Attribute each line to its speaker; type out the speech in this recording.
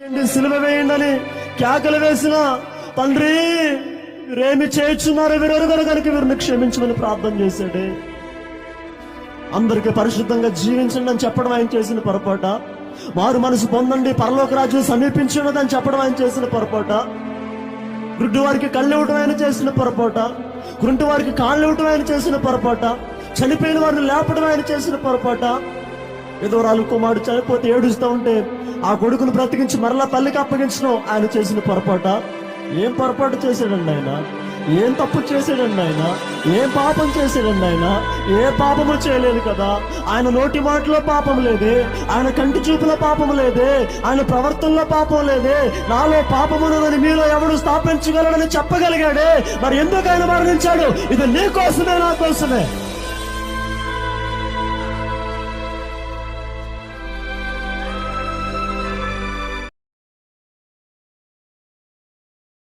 Speaker 1: సిలువ వేయండి కేకలు వేసిన తండ్రి వీరేమి చేయుచున్నారు వీరెరుగరు కనుక వీరిని క్షమించమని ప్రార్థన చేశాడే. అందరికీ పరిశుద్ధంగా జీవించండి అని చెప్పడం ఆయన చేసిన పొరపాట. మారు మనసు పొందండి పరలోక రాజ్యం సమీపించున్నదని చెప్పడం ఆయన చేసిన పొరపాట. గుడ్డు వారికి కళ్ళు ఇవ్వటం ఆయన చేసిన పొరపాట. గుంటు వారికి కాళ్ళు ఇవ్వటం ఆయన చేసిన పొరపాట. చనిపోయిన వారిని లేపడం ఆయన చేసిన పొరపాట. విధవరాలు కుమారుడు చనిపోతే ఏడుస్తూ ఉంటే ఆ కొడుకును బ్రతికించి మరలా తల్లికి అప్పగించడం ఆయన చేసిన పొరపాట. ఏం పొరపాటు చేశాడండి ఆయన? ఏం తప్పు చేశాడండి ఆయన? ఏం పాపం చేశాడండి ఆయన? ఏ పాపము చేయలేదు కదా. ఆయన నోటి మాటలో పాపం లేదే, ఆయన కంటి చూపులో పాపం లేదే, ఆయన ప్రవర్తనలో పాపం లేదే. నాలో పాపమున్నదని మీలో ఎవడు స్థాపించగలడని చెప్పగలిగాడే. మరి ఎందుకు ఆయన మరణించాడు? ఇది నీ కోసమే, నా కోసమే.